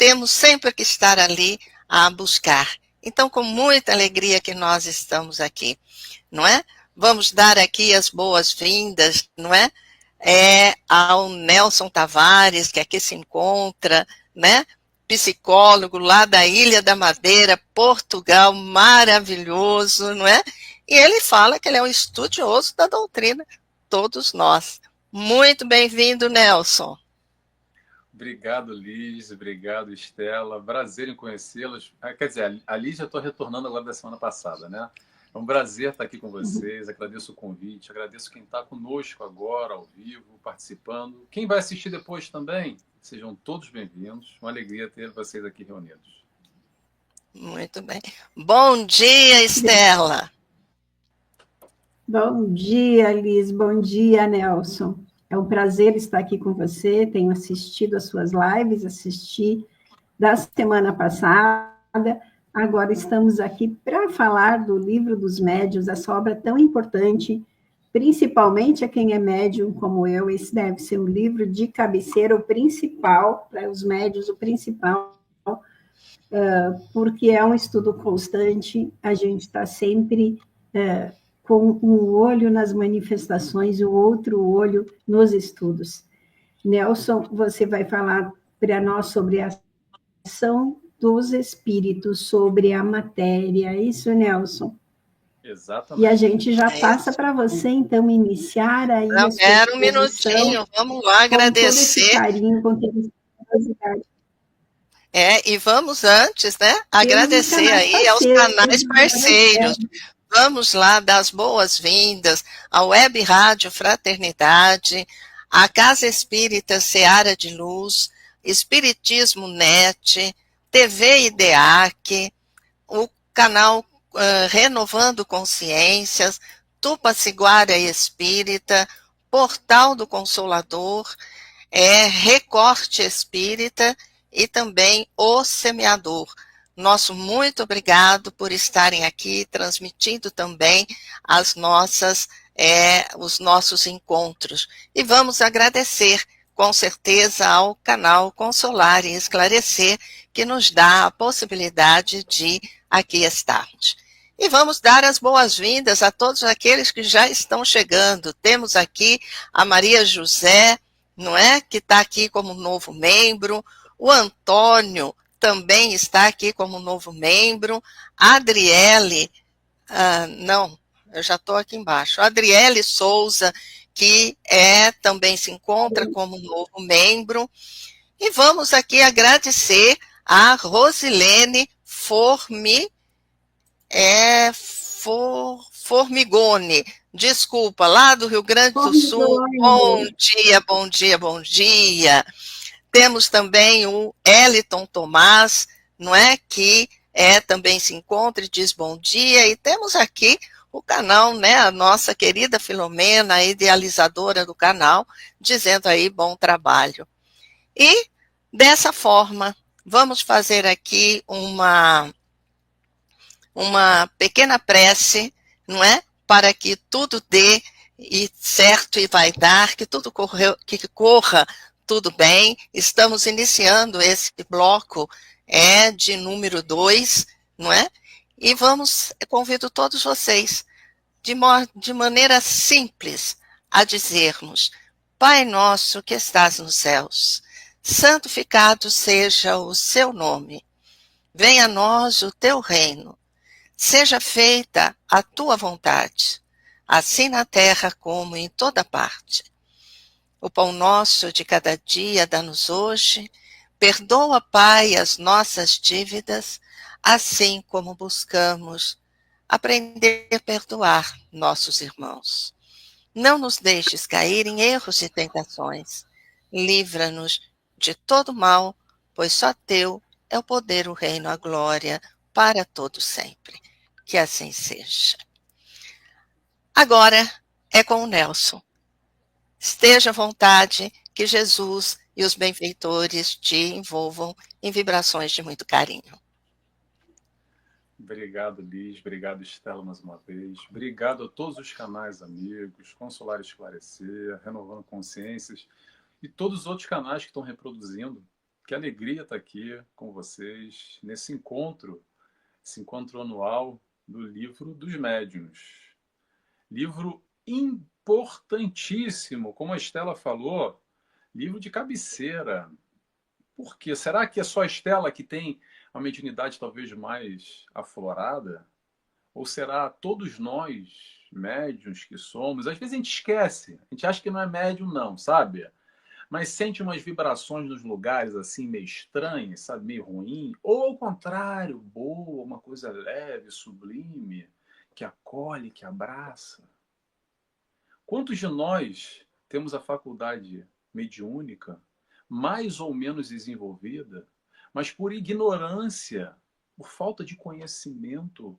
temos sempre que estar ali a buscar. Então, com muita alegria que nós estamos aqui, não é? Vamos dar aqui as boas-vindas, não é? Ao Nelson Tavares, que aqui se encontra, né? Psicólogo lá da Ilha da Madeira, Portugal, maravilhoso, não é? E ele fala que ele é um estudioso da doutrina, todos nós. Muito bem-vindo, Nelson. Obrigado, Liz. Obrigado, Estela. Prazer em conhecê-los. Quer dizer, a Liz já estou retornando agora da semana passada, né? É um prazer estar aqui com vocês. Agradeço o convite. Agradeço quem está conosco agora, ao vivo, participando. Quem vai assistir depois também, sejam todos bem-vindos. Uma alegria ter vocês aqui reunidos. Muito bem. Bom dia, Estela. Bom dia, Liz. Bom dia, Nelson. É um prazer estar aqui com você. Tenho assistido as suas lives, assisti da semana passada. Agora estamos aqui para falar do Livro dos Médiuns, essa obra tão importante, principalmente a quem é médium como eu. Esse deve ser um livro de cabeceira, o principal, para os médiuns, o principal, porque é um estudo constante, a gente está sempre com um olho nas manifestações e o outro olho nos estudos. Nelson, você vai falar para nós sobre a ação dos espíritos sobre a matéria, é isso, Nelson? Exatamente. E a gente já passa para você, então, iniciar aí a sua exposição. Um minutinho, vamos lá agradecer. Com todo esse carinho, com toda essa curiosidade. E vamos antes, né, agradecer aí aos canais parceiros. Vamos lá dar as boas-vindas à Web Rádio Fraternidade, à Casa Espírita Seara de Luz, Espiritismo Net, TV IDEAC, o canal Renovando Consciências, Tupaciguara Espírita, Portal do Consolador, Recorte Espírita e também O Semeador. Nosso muito obrigado por estarem aqui transmitindo também os nossos encontros. E vamos agradecer, com certeza, ao canal Consolar e Esclarecer, que nos dá a possibilidade de aqui estarmos. E vamos dar as boas-vindas a todos aqueles que já estão chegando. Temos aqui a Maria José, não é? Que está aqui como novo membro. O Antônio também está aqui como novo membro. A Adriele, não, eu já estou aqui embaixo. A Adriele Souza, que também se encontra como novo membro. E vamos aqui agradecer a Rosilene Formigone, desculpa, lá do Rio Grande do Sul. Bom dia, bom dia, bom dia. Temos também o Eliton Tomás, não é? Que também se encontra e diz bom dia. E temos aqui o canal, né? A nossa querida Filomena, a idealizadora do canal, dizendo aí bom trabalho. E, dessa forma, vamos fazer aqui uma pequena prece, não é? Para que tudo dê certo e vai dar, que tudo corra tudo bem. Estamos iniciando esse bloco de número 2, não é? E convido todos vocês, de maneira simples, a dizermos: Pai nosso que estás nos céus, santificado seja o seu nome. Venha a nós o teu reino. Seja feita a tua vontade, assim na terra como em toda parte. O pão nosso de cada dia dá-nos hoje. Perdoa, Pai, as nossas dívidas, assim como buscamos aprender a perdoar nossos irmãos. Não nos deixes cair em erros e tentações. Livra-nos de todo mal, pois só teu é o poder, o reino, a glória, para todo sempre. Que assim seja. Agora é com o Nelson. Esteja à vontade, que Jesus e os benfeitores te envolvam em vibrações de muito carinho. Obrigado, Liz. Obrigado, Estela, mais uma vez. Obrigado a todos os canais amigos, Consolar e Esclarecer, Renovando Consciências e todos os outros canais que estão reproduzindo. Que alegria estar aqui com vocês nesse encontro, esse encontro anual do Livro dos Médiuns. Livro importantíssimo, como a Estela falou, livro de cabeceira. Por quê? Será que é só a Estela que tem a mediunidade talvez mais aflorada? Ou será todos nós, médiuns que somos? Às vezes a gente esquece, a gente acha que não é médium não, sabe? Mas sente umas vibrações nos lugares assim meio estranhas, sabe, meio ruim, ou ao contrário, boa, uma coisa leve, sublime, que acolhe, que abraça. Quantos de nós temos a faculdade mediúnica mais ou menos desenvolvida, mas por ignorância, por falta de conhecimento,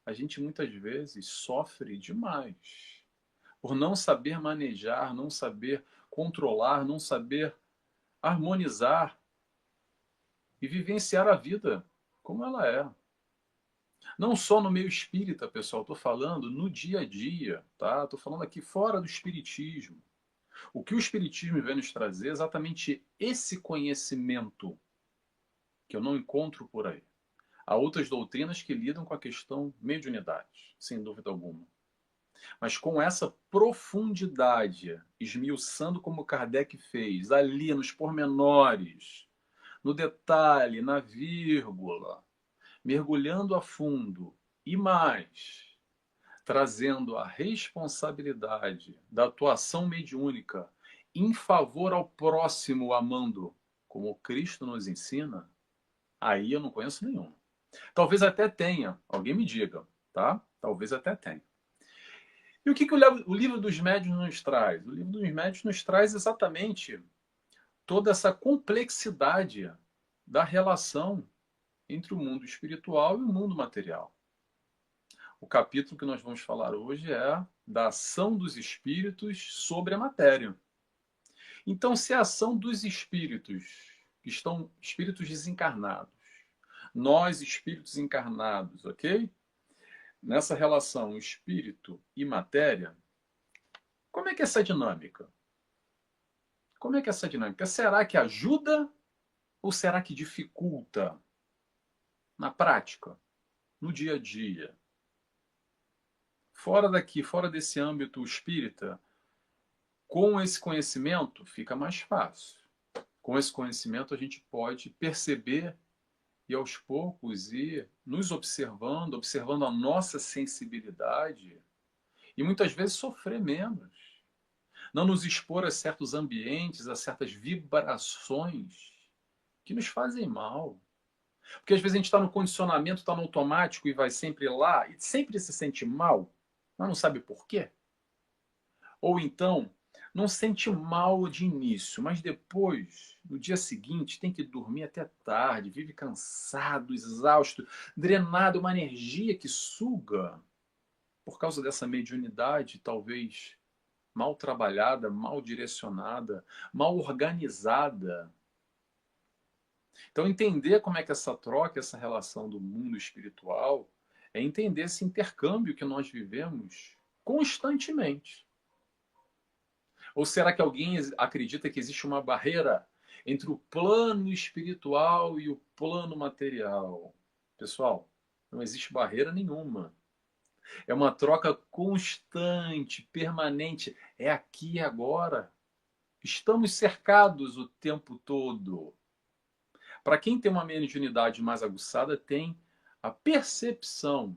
a gente muitas vezes sofre demais por não saber manejar, não saber controlar, não saber harmonizar e vivenciar a vida como ela é. Não só no meio espírita, pessoal, estou falando no dia a dia, tá? Estou falando aqui fora do espiritismo. O que o espiritismo vem nos trazer é exatamente esse conhecimento que eu não encontro por aí. Há outras doutrinas que lidam com a questão mediunidade, sem dúvida alguma. Mas com essa profundidade, esmiuçando como Kardec fez, ali nos pormenores, no detalhe, na vírgula, mergulhando a fundo e mais, trazendo a responsabilidade da atuação mediúnica em favor ao próximo, amando, como Cristo nos ensina, aí eu não conheço nenhum. Talvez até tenha, alguém me diga, tá? Talvez até tenha. E o que o livro dos médiuns nos traz? O livro dos médiuns nos traz exatamente toda essa complexidade da relação entre o mundo espiritual e o mundo material. O capítulo que nós vamos falar hoje é da ação dos espíritos sobre a matéria. Então, se a ação dos espíritos, que estão espíritos desencarnados, nós espíritos encarnados, ok? Nessa relação espírito e matéria, como é que é essa dinâmica? Como é que é essa dinâmica? Será que ajuda ou será que dificulta? Na prática, no dia a dia. Fora daqui, fora desse âmbito espírita, com esse conhecimento fica mais fácil. Com esse conhecimento a gente pode perceber e aos poucos ir nos observando, observando a nossa sensibilidade e muitas vezes sofrer menos. Não nos expor a certos ambientes, a certas vibrações que nos fazem mal. Porque às vezes a gente está no condicionamento, está no automático e vai sempre lá e sempre se sente mal, mas não sabe por quê. Ou então, não sente mal de início, mas depois, no dia seguinte, tem que dormir até tarde, vive cansado, exausto, drenado, uma energia que suga por causa dessa mediunidade, talvez mal trabalhada, mal direcionada, mal organizada. Então, entender como é que essa troca, essa relação do mundo espiritual, é entender esse intercâmbio que nós vivemos constantemente. Ou será que alguém acredita que existe uma barreira entre o plano espiritual e o plano material? Pessoal, não existe barreira nenhuma. É uma troca constante, permanente. É aqui e agora. Estamos cercados o tempo todo. Para quem tem uma mediunidade mais aguçada, tem a percepção.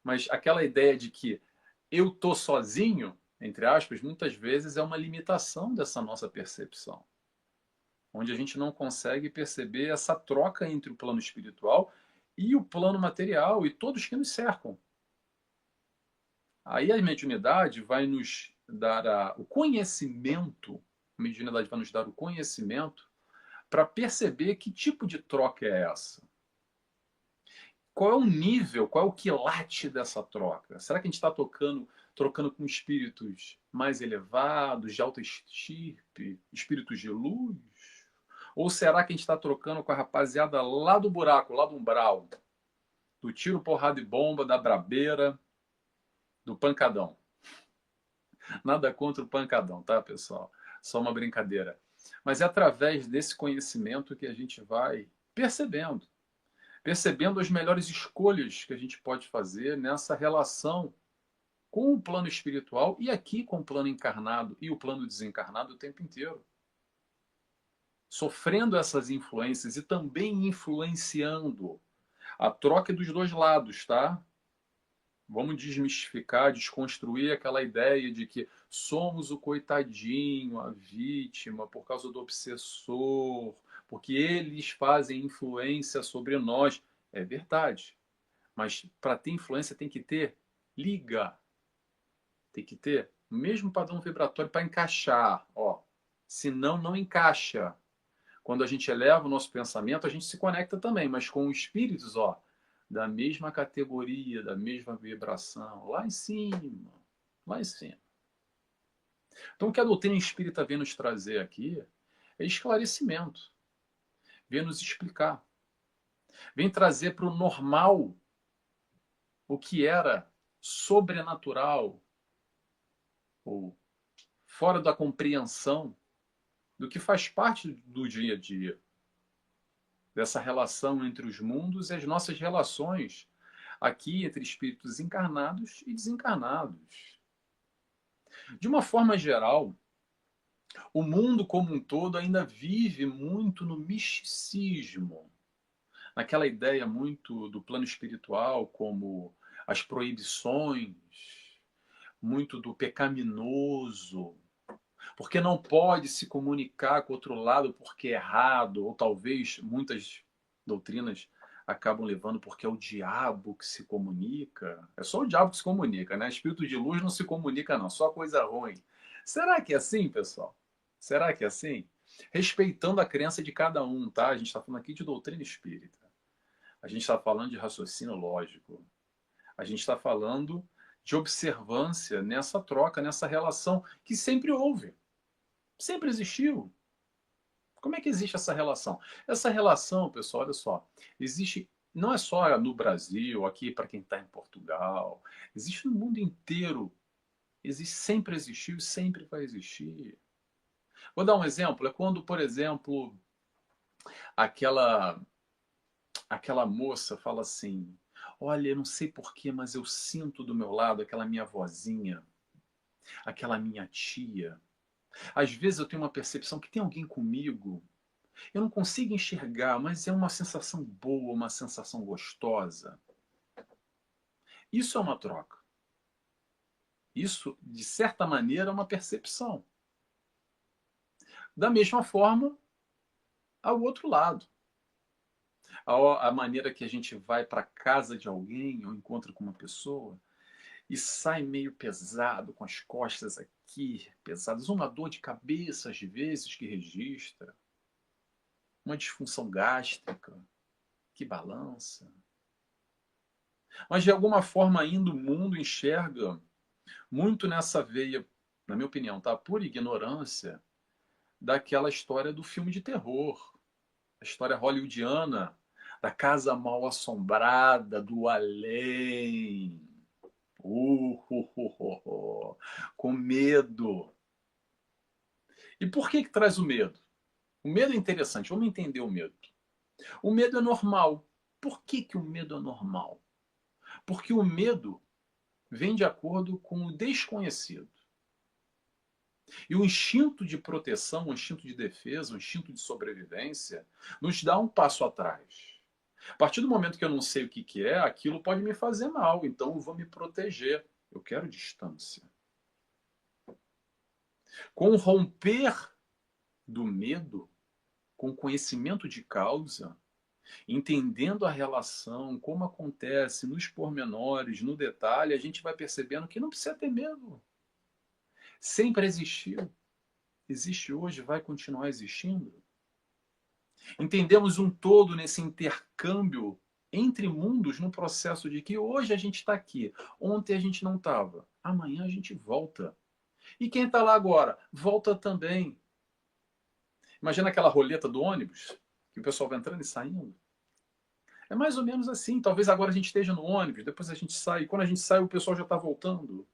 Mas aquela ideia de que eu estou sozinho, entre aspas, muitas vezes é uma limitação dessa nossa percepção. Onde a gente não consegue perceber essa troca entre o plano espiritual e o plano material e todos que nos cercam. Aí a mediunidade vai nos dar o conhecimento, a mediunidade vai nos dar o conhecimento para perceber que tipo de troca é essa. Qual é o nível, qual é o quilate dessa troca? Será que a gente está trocando com espíritos mais elevados, de alta estirpe, espíritos de luz? Ou será que a gente está trocando com a rapaziada lá do buraco, lá do umbral? Do tiro, porrada e bomba, da brabeira, do pancadão. Nada contra o pancadão, tá, pessoal? Só uma brincadeira. Mas é através desse conhecimento que a gente vai percebendo as melhores escolhas que a gente pode fazer nessa relação com o plano espiritual e aqui com o plano encarnado e o plano desencarnado o tempo inteiro. Sofrendo essas influências e também influenciando a troca dos dois lados, tá? Vamos desmistificar, desconstruir aquela ideia de que somos o coitadinho, a vítima, por causa do obsessor, porque eles fazem influência sobre nós. É verdade. Mas para ter influência tem que ter liga. Tem que ter o mesmo padrão vibratório para encaixar. Ó. Senão, não encaixa. Quando a gente eleva o nosso pensamento, a gente se conecta também, mas com espíritos, ó, da mesma categoria, da mesma vibração, lá em cima, lá em cima. Então, o que a doutrina espírita vem nos trazer aqui é esclarecimento, vem nos explicar, vem trazer para o normal o que era sobrenatural ou fora da compreensão do que faz parte do dia a dia, dessa relação entre os mundos e as nossas relações aqui entre espíritos encarnados e desencarnados. De uma forma geral, o mundo como um todo ainda vive muito no misticismo, naquela ideia muito do plano espiritual, como as proibições, muito do pecaminoso, porque não pode se comunicar com o outro lado porque é errado, ou talvez muitas doutrinas acabam levando porque é o diabo que se comunica. É só o diabo que se comunica, né? Espírito de luz não se comunica, não, só coisa ruim. Será que é assim, pessoal? Será que é assim? Respeitando a crença de cada um, tá? A gente está falando aqui de doutrina espírita. A gente está falando de raciocínio lógico. A gente está falando de observância nessa troca, nessa relação que sempre houve. Sempre existiu. Como é que existe essa relação? Essa relação, pessoal, olha só, existe não é só no Brasil, aqui para quem está em Portugal, existe no mundo inteiro. Existe, sempre existiu e sempre vai existir. Vou dar um exemplo. É quando, por exemplo, aquela aquela moça fala assim: olha, eu não sei porquê, mas eu sinto do meu lado aquela minha vozinha, aquela minha tia. Às vezes eu tenho uma percepção que tem alguém comigo. Eu não consigo enxergar, mas é uma sensação boa, uma sensação gostosa. Isso é uma troca. Isso, de certa maneira, é uma percepção. Da mesma forma, ao outro lado. A maneira que a gente vai para a casa de alguém ou encontra com uma pessoa e sai meio pesado, com as costas aqui pesadas, uma dor de cabeça, às vezes, que registra, uma disfunção gástrica que balança. Mas, de alguma forma, ainda o mundo enxerga muito nessa veia, na minha opinião, tá? Por ignorância, daquela história do filme de terror, a história hollywoodiana, da casa mal assombrada, do além. Com medo. E por que traz o medo? O medo é interessante, vamos entender o medo. O medo é normal. Por que o medo é normal? Porque o medo vem de acordo com o desconhecido. E o instinto de proteção, o instinto de defesa, o instinto de sobrevivência, nos dá um passo atrás. A partir do momento que eu não sei o que é, aquilo pode me fazer mal, então eu vou me proteger. Eu quero distância. Com o romper do medo, com o conhecimento de causa, entendendo a relação, como acontece nos pormenores, no detalhe, a gente vai percebendo que não precisa ter medo. Sempre existiu. Existe hoje, vai continuar existindo. Entendemos um todo nesse intercâmbio entre mundos no processo de que hoje a gente está aqui, ontem a gente não estava, amanhã a gente volta. E quem está lá agora, volta também. Imagina aquela roleta do ônibus, que o pessoal vai entrando e saindo. É mais ou menos assim. Talvez agora a gente esteja no ônibus, depois a gente sai. E quando a gente sai, o pessoal já está voltando.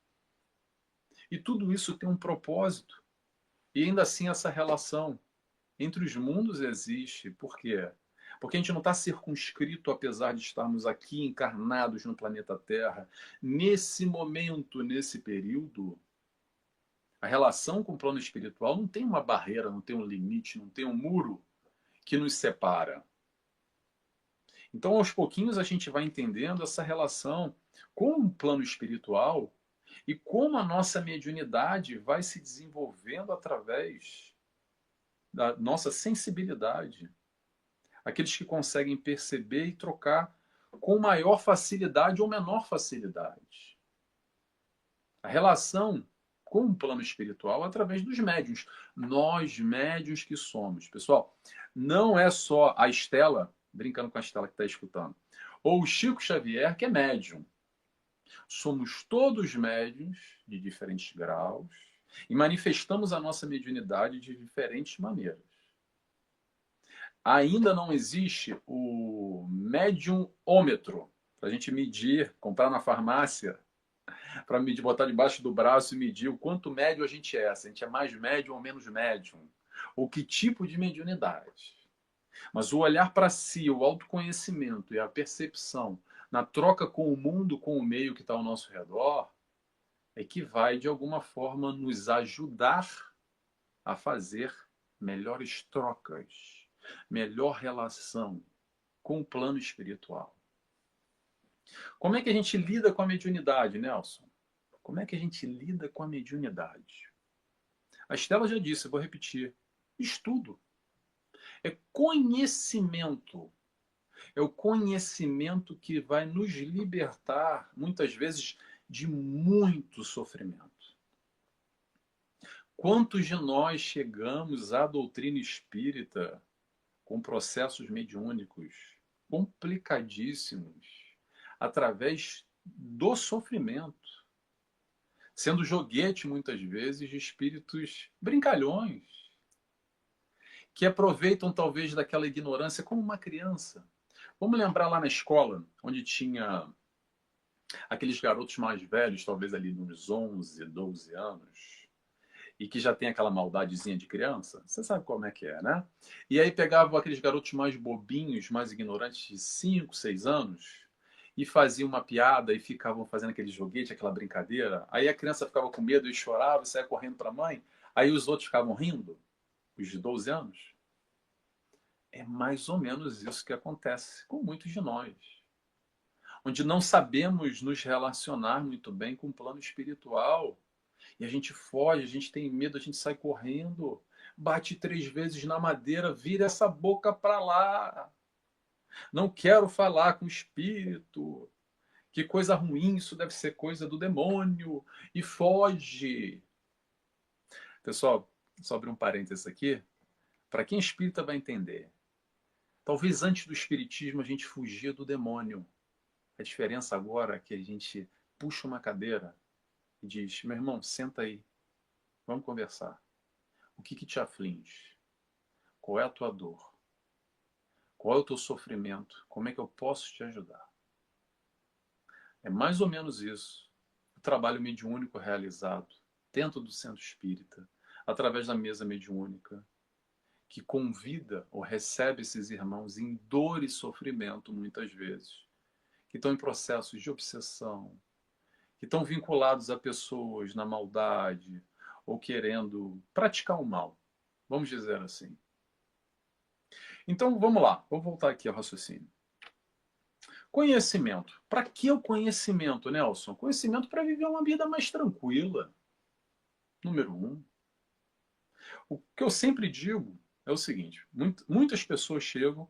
E tudo isso tem um propósito. E ainda assim essa relação entre os mundos existe. Por quê? Porque a gente não está circunscrito, apesar de estarmos aqui encarnados no planeta Terra. Nesse momento, nesse período, a relação com o plano espiritual não tem uma barreira, não tem um limite, não tem um muro que nos separa. Então, aos pouquinhos, a gente vai entendendo essa relação com o plano espiritual e como a nossa mediunidade vai se desenvolvendo através da nossa sensibilidade. Aqueles que conseguem perceber e trocar com maior facilidade ou menor facilidade. A relação com o plano espiritual através dos médiuns. Nós, médiuns que somos. Pessoal, não é só a Estela, brincando com a Estela que está escutando, ou o Chico Xavier, que é médium. Somos todos médiuns de diferentes graus e manifestamos a nossa mediunidade de diferentes maneiras. Ainda não existe o mediumômetro para a gente medir, comprar na farmácia, para medir, botar debaixo do braço e medir o quanto médio a gente é. Se a gente é mais médium ou menos médium. Ou que tipo de mediunidade. Mas o olhar para si, o autoconhecimento e a percepção na troca com o mundo, com o meio que está ao nosso redor, é que vai, de alguma forma, nos ajudar a fazer melhores trocas, melhor relação com o plano espiritual. Como é que a gente lida com a mediunidade, Nelson? Como é que a gente lida com a mediunidade? A Estela já disse, eu vou repetir. Estudo. É conhecimento. É o conhecimento que vai nos libertar, muitas vezes, de muito sofrimento. Quantos de nós chegamos à doutrina espírita com processos mediúnicos complicadíssimos, através do sofrimento, sendo joguete, muitas vezes, de espíritos brincalhões, que aproveitam, talvez, daquela ignorância como uma criança. Vamos lembrar lá na escola, onde tinha aqueles garotos mais velhos, talvez ali nos 11, 12 anos, e que já tem aquela maldadezinha de criança. Você sabe como é que é, né? E aí pegavam aqueles garotos mais bobinhos, mais ignorantes, de 5, 6 anos, e faziam uma piada e ficavam fazendo aquele joguete, aquela brincadeira. Aí a criança ficava com medo e chorava e saia correndo para a mãe. Aí os outros ficavam rindo, os de 12 anos. É mais ou menos isso que acontece com muitos de nós. Onde não sabemos nos relacionar muito bem com o plano espiritual. E a gente foge, a gente tem medo, a gente sai correndo, bate 3 vezes na madeira, vira essa boca para lá. Não quero falar com o espírito. Que coisa ruim, isso deve ser coisa do demônio. E foge. Pessoal, só abrir um parênteses aqui. Para quem é espírita vai entender. Talvez antes do espiritismo a gente fugia do demônio. A diferença agora é que a gente puxa uma cadeira e diz, meu irmão, senta aí, vamos conversar. O que te aflige? Qual é a tua dor? Qual é o teu sofrimento? Como é que eu posso te ajudar? É mais ou menos isso. O trabalho mediúnico realizado dentro do centro espírita, através da mesa mediúnica, que convida ou recebe esses irmãos em dor e sofrimento, muitas vezes, que estão em processos de obsessão, que estão vinculados a pessoas na maldade ou querendo praticar o mal, vamos dizer assim. Então, vamos lá, vou voltar aqui ao raciocínio. Conhecimento. Para que o conhecimento, Nelson? Conhecimento para viver uma vida mais tranquila. Número 1. O que eu sempre digo é o seguinte, muitas pessoas chegam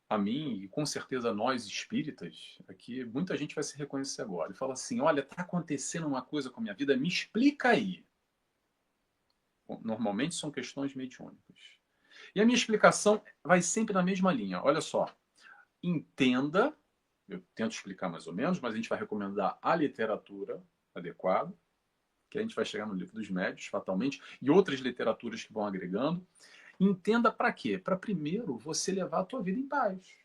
a mim, e com certeza nós espíritas, aqui, muita gente vai se reconhecer agora, e fala assim, olha, está acontecendo uma coisa com a minha vida, me explica aí. Bom, normalmente são questões mediúnicas. E a minha explicação vai sempre na mesma linha. Olha só, entenda, eu tento explicar mais ou menos, mas a gente vai recomendar a literatura adequada, que a gente vai chegar no livro dos médiuns, fatalmente, e outras literaturas que vão agregando. Entenda para quê? Para primeiro você levar a tua vida em paz.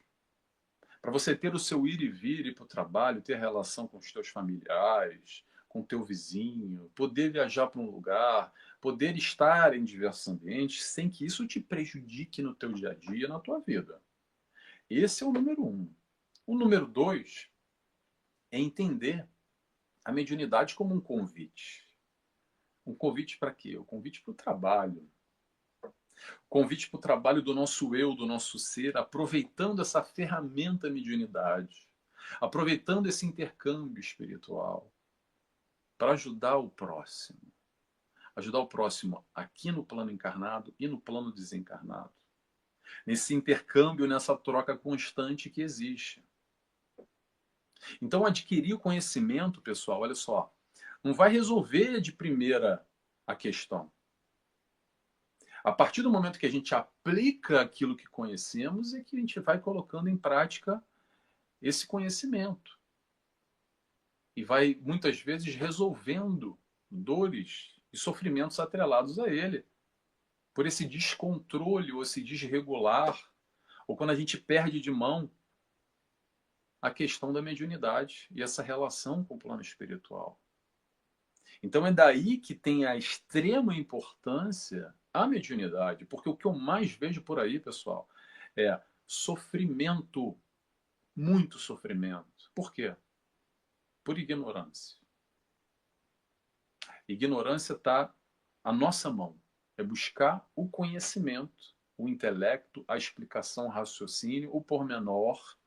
Para você ter o seu ir e vir, ir para o trabalho, ter relação com os teus familiares, com o teu vizinho, poder viajar para um lugar, poder estar em diversos ambientes sem que isso te prejudique no teu dia a dia, na tua vida. Esse é o número 1. O número 2 é entender a mediunidade como um convite. Um convite para quê? O convite para o trabalho. Convite para o trabalho do nosso eu, do nosso ser, aproveitando essa ferramenta mediunidade, aproveitando esse intercâmbio espiritual para ajudar o próximo. Ajudar o próximo aqui no plano encarnado e no plano desencarnado. Nesse intercâmbio, nessa troca constante que existe. Então, adquirir o conhecimento, pessoal, olha só, não vai resolver de primeira a questão. A partir do momento que a gente aplica aquilo que conhecemos, é que a gente vai colocando em prática esse conhecimento. E vai, muitas vezes, resolvendo dores e sofrimentos atrelados a ele. Por esse descontrole, ou esse desregular, ou quando a gente perde de mão a questão da mediunidade e essa relação com o plano espiritual. Então é daí que tem a extrema importância a mediunidade, porque o que eu mais vejo por aí, pessoal, é sofrimento, muito sofrimento. Por quê? Por ignorância. Ignorância está à nossa mão. É buscar o conhecimento, o intelecto, a explicação, o raciocínio, o pormenor.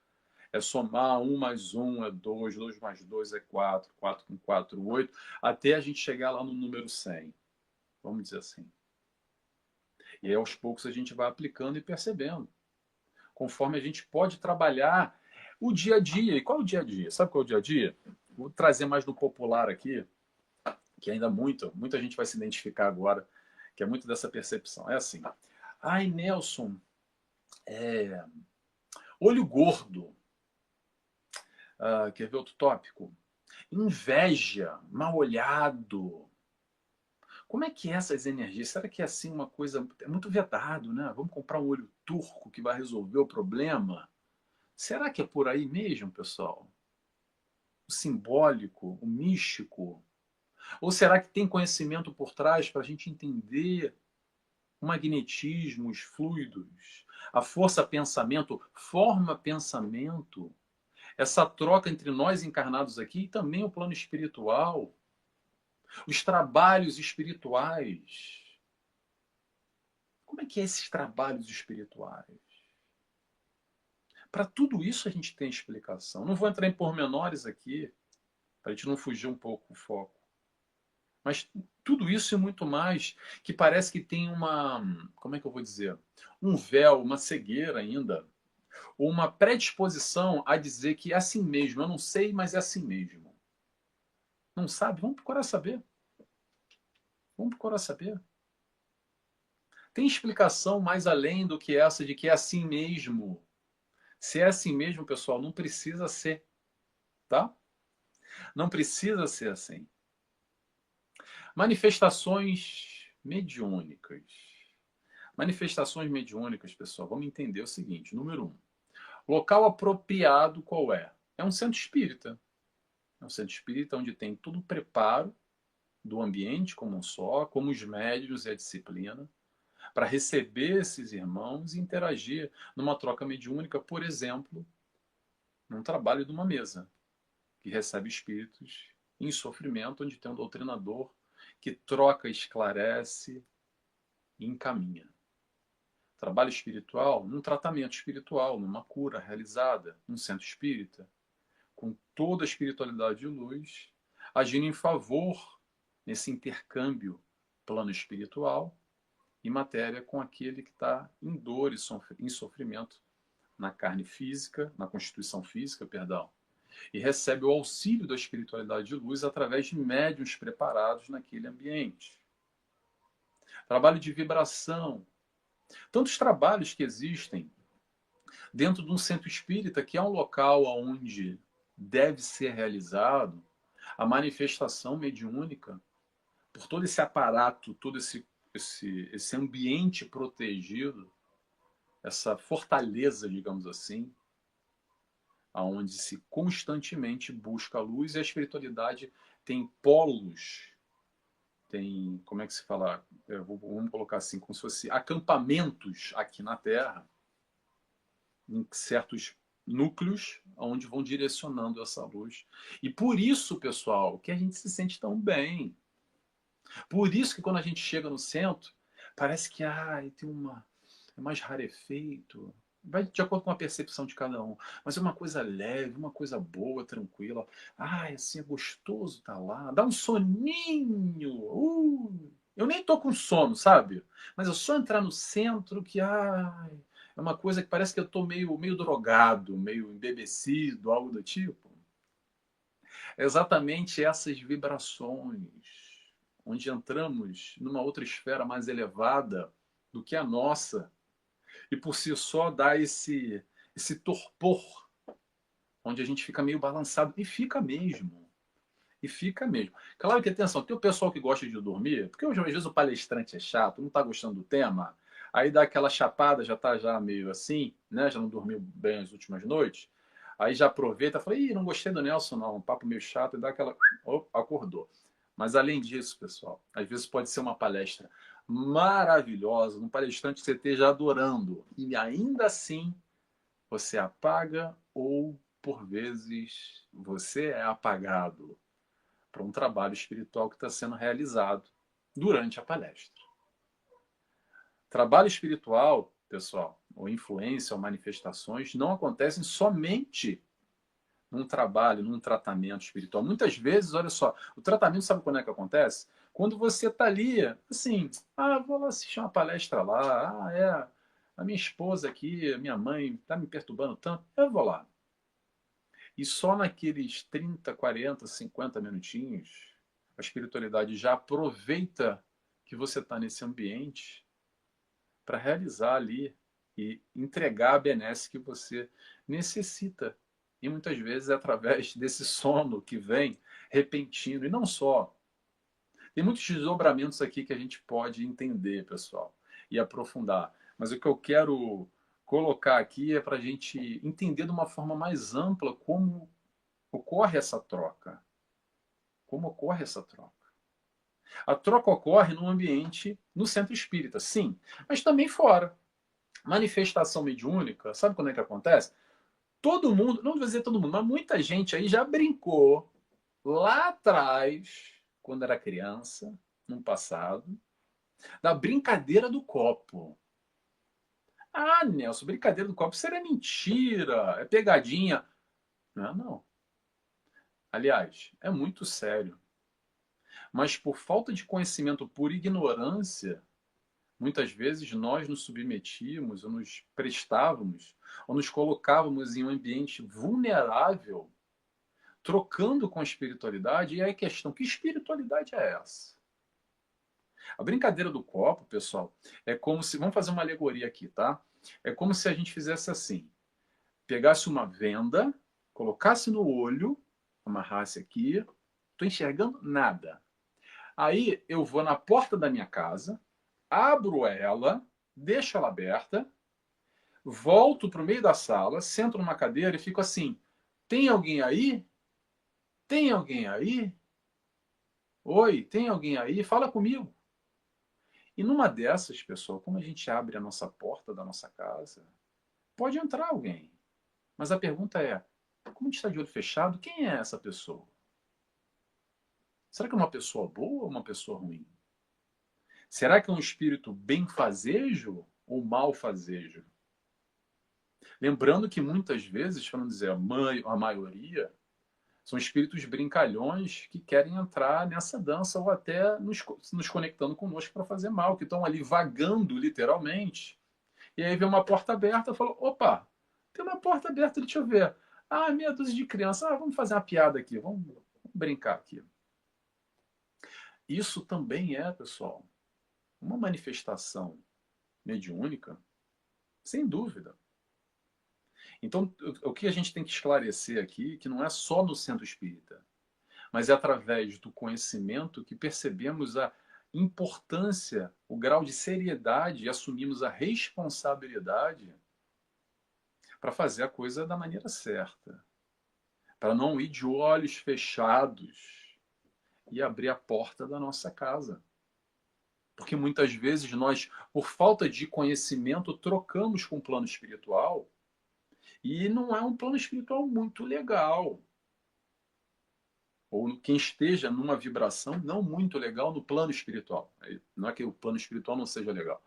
É somar 1 mais 1 é 2, 2 mais 2 é 4, 4 com 4, 8, até a gente chegar lá no número 100. Vamos dizer assim. E aí, aos poucos, a gente vai aplicando e percebendo. Conforme a gente pode trabalhar o dia a dia. E qual é o dia a dia? Sabe qual é o dia a dia? Vou trazer mais do popular aqui, que ainda muita gente vai se identificar agora, que é muito dessa percepção. É assim, ai, Nelson, olho gordo. Quer ver outro tópico? Inveja, mal-olhado. Como é que é essas energias? Será que é assim uma coisa... É muito vedado, né? Vamos comprar um olho turco que vai resolver o problema? Será que é por aí mesmo, pessoal? O simbólico, o místico? Ou será que tem conhecimento por trás para a gente entender o magnetismo, os fluidos, a força-pensamento, forma-pensamento, essa troca entre nós encarnados aqui e também o plano espiritual, os trabalhos espirituais? Como é que é esses trabalhos espirituais? Para tudo isso a gente tem explicação. Não vou entrar em pormenores aqui, para a gente não fugir um pouco do foco. Mas tudo isso e muito mais, que parece que tem uma, como é que eu vou dizer? Um véu, uma cegueira ainda, ou uma predisposição a dizer que é assim mesmo. Eu não sei, mas é assim mesmo. Não sabe? Vamos procurar saber. Vamos procurar saber. Tem explicação mais além do que essa de que é assim mesmo. Se é assim mesmo, pessoal, não precisa ser, tá? Não precisa ser assim. Manifestações mediúnicas. Manifestações mediúnicas, pessoal, vamos entender o seguinte. Número 1. Local apropriado qual é? É um centro espírita. É um centro espírita onde tem todo o preparo do ambiente como um só, como os médiuns e a disciplina, para receber esses irmãos e interagir numa troca mediúnica, por exemplo, num trabalho de uma mesa, que recebe espíritos em sofrimento, onde tem um doutrinador que troca, esclarece e encaminha. Trabalho espiritual, num tratamento espiritual, numa cura realizada, num centro espírita, com toda a espiritualidade de luz, agindo em favor nesse intercâmbio plano espiritual e matéria com aquele que está em dor e em sofrimento na carne física, na constituição física, perdão, e recebe o auxílio da espiritualidade de luz através de médiuns preparados naquele ambiente. Trabalho de vibração. Tantos trabalhos que existem dentro de um centro espírita, que é um local onde deve ser realizado a manifestação mediúnica, por todo esse aparato, todo esse ambiente protegido, essa fortaleza, digamos assim, aonde se constantemente busca a luz, e a espiritualidade tem polos, tem, como é que se fala? Vamos colocar assim, como se fosse acampamentos aqui na Terra, em certos núcleos, onde vão direcionando essa luz. E por isso, pessoal, que a gente se sente tão bem. Por isso que quando a gente chega no centro, parece que tem é mais rarefeito. Vai de acordo com a percepção de cada um. Mas é uma coisa leve, uma coisa boa, tranquila. Assim, é gostoso estar lá. Dá um soninho. Eu nem tô com sono, sabe? Mas eu só entrar no centro que, é uma coisa que parece que eu tô meio drogado, meio embebecido, algo do tipo. É exatamente essas vibrações, onde entramos numa outra esfera mais elevada do que a nossa, e por si só dá esse torpor, onde a gente fica meio balançado, e fica mesmo. E fica mesmo. Claro que, atenção, tem o pessoal que gosta de dormir, porque às vezes o palestrante é chato, não está gostando do tema, aí dá aquela chapada, já está já meio assim, né? Já não dormiu bem as últimas noites, aí já aproveita e fala, não gostei do Nelson não, um papo meio chato, e dá aquela... acordou. Mas além disso, pessoal, às vezes pode ser uma palestra maravilhosa, um palestrante que você esteja adorando, e ainda assim você apaga ou, por vezes, você é apagado para um trabalho espiritual que está sendo realizado durante a palestra. Trabalho espiritual, pessoal, ou influência, ou manifestações, não acontecem somente num trabalho, num tratamento espiritual. Muitas vezes, olha só, o tratamento, sabe quando é que acontece? Quando você está ali, assim, vou lá assistir uma palestra lá, a minha esposa aqui, a minha mãe está me perturbando tanto, eu vou lá. E só naqueles 30, 40, 50 minutinhos, a espiritualidade já aproveita que você está nesse ambiente para realizar ali e entregar a benesse que você necessita. E muitas vezes é através desse sono que vem repentino. E não só. Tem muitos desdobramentos aqui que a gente pode entender, pessoal, e aprofundar. Mas o que eu quero colocar aqui é para a gente entender de uma forma mais ampla como ocorre essa troca. Como ocorre essa troca? A troca ocorre num ambiente, no centro espírita, sim, mas também fora. Manifestação mediúnica, sabe quando é que acontece? Todo mundo, não vou dizer todo mundo, mas muita gente aí já brincou lá atrás, quando era criança, no passado, da brincadeira do copo. Nelson, brincadeira do copo, isso era mentira, é pegadinha. Não, não. Aliás, é muito sério. Mas por falta de conhecimento, por ignorância, muitas vezes nós nos submetíamos, ou nos prestávamos, ou nos colocávamos em um ambiente vulnerável, trocando com a espiritualidade. E aí a questão, que espiritualidade é essa? A brincadeira do copo, pessoal, é como se... Vamos fazer uma alegoria aqui, tá? É como se a gente fizesse assim. Pegasse uma venda, colocasse no olho, amarrasse aqui, estou enxergando nada. Aí eu vou na porta da minha casa, abro ela, deixo ela aberta, volto para o meio da sala, sento numa cadeira e fico assim: tem alguém aí? Tem alguém aí? Oi, tem alguém aí? Fala comigo. E numa dessas, pessoal, como a gente abre a nossa porta da nossa casa, pode entrar alguém. Mas a pergunta é: como a gente está de olho fechado, quem é essa pessoa? Será que é uma pessoa boa ou uma pessoa ruim? Será que é um espírito benfazejo ou malfazejo? Lembrando que muitas vezes, para não dizer a maioria, são espíritos brincalhões que querem entrar nessa dança ou até nos conectando conosco para fazer mal, que estão ali vagando literalmente. E aí vê uma porta aberta e fala: opa, tem uma porta aberta, deixa eu ver. Meia dúzia de crianças, vamos fazer uma piada aqui, vamos brincar aqui. Isso também é, pessoal, uma manifestação mediúnica, sem dúvida. Então, o que a gente tem que esclarecer aqui, que não é só no centro espírita, mas é através do conhecimento que percebemos a importância, o grau de seriedade e assumimos a responsabilidade para fazer a coisa da maneira certa. Para não ir de olhos fechados, e abrir a porta da nossa casa. Porque muitas vezes nós, por falta de conhecimento, trocamos com o plano espiritual e não é um plano espiritual muito legal. Ou quem esteja numa vibração não muito legal no plano espiritual. Não é que o plano espiritual não seja legal,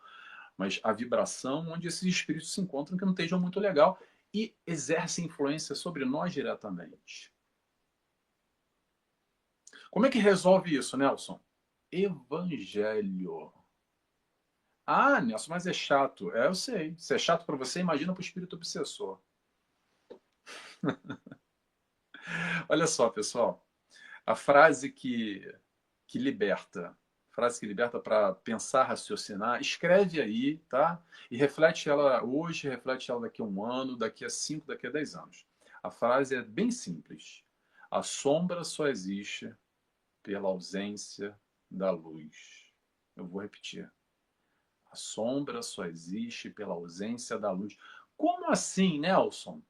mas a vibração onde esses espíritos se encontram que não estejam muito legal e exercem influência sobre nós diretamente. Como é que resolve isso, Nelson? Evangelho. Ah, Nelson, mas é chato. É, eu sei. Se é chato para você, imagina para o espírito obsessor. Olha só, pessoal. A frase que liberta para pensar, raciocinar, escreve aí, tá? E reflete ela hoje, reflete ela daqui a um ano, daqui a 5, daqui a 10 anos. A frase é bem simples. A sombra só existe pela ausência da luz. Eu vou repetir. A sombra só existe pela ausência da luz. Como assim, Nelson?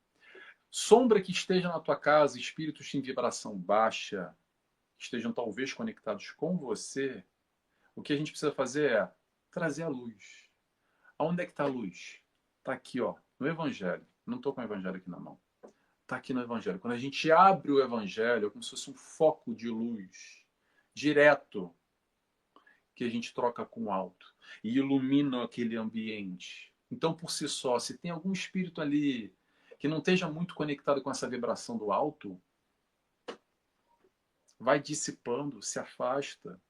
Sombra que esteja na tua casa, espíritos em vibração baixa, que estejam talvez conectados com você, o que a gente precisa fazer é trazer a luz. Aonde é que está a luz? Está aqui, ó, no Evangelho. Não estou com o Evangelho aqui na mão. Está aqui no Evangelho. Quando a gente abre o Evangelho, é como se fosse um foco de luz direto que a gente troca com o alto e ilumina aquele ambiente. Então, por si só, se tem algum espírito ali que não esteja muito conectado com essa vibração do alto, vai dissipando, se afasta,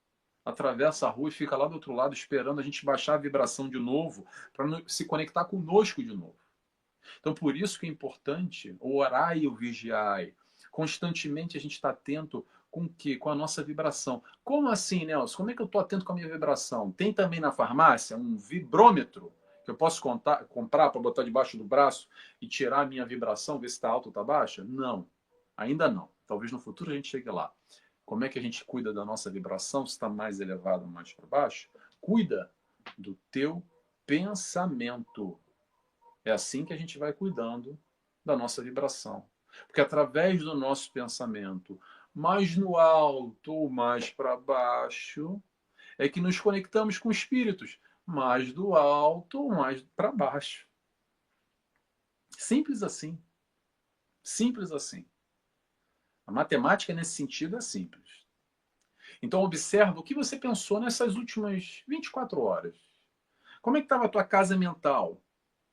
atravessa a rua e fica lá do outro lado esperando a gente baixar a vibração de novo para se conectar conosco de novo. Então, por isso que é importante orar e o vigiai. Constantemente a gente está atento com o quê? Com a nossa vibração. Como assim, Nelson? Como é que eu estou atento com a minha vibração? Tem também na farmácia um vibrômetro que eu posso comprar para botar debaixo do braço e tirar a minha vibração, ver se está alta ou está baixa? Não, ainda não. Talvez no futuro a gente chegue lá. Como é que a gente cuida da nossa vibração, se está mais elevado ou mais para baixo? Cuida do teu pensamento. É assim que a gente vai cuidando da nossa vibração. Porque através do nosso pensamento, mais no alto ou mais para baixo, é que nos conectamos com espíritos, mais do alto ou mais para baixo. Simples assim. Simples assim. A matemática nesse sentido é simples. Então observa o que você pensou nessas últimas 24 horas. Como é que estava a tua casa mental?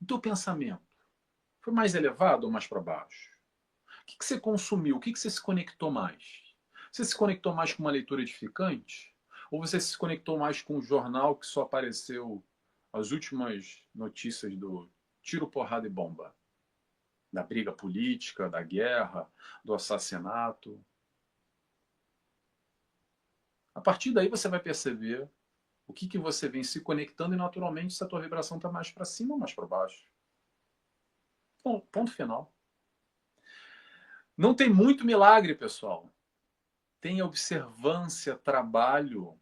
O teu pensamento? Foi mais elevado ou mais para baixo? O que você consumiu? O que você se conectou mais? Você se conectou mais com uma leitura edificante? Ou você se conectou mais com um jornal que só apareceu as últimas notícias do tiro, porrada e bomba? Da briga política, da guerra, do assassinato? A partir daí você vai perceber o que você vem se conectando e naturalmente se a tua vibração está mais para cima ou mais para baixo. Bom, ponto final. Não tem muito milagre, pessoal. Tem observância, trabalho,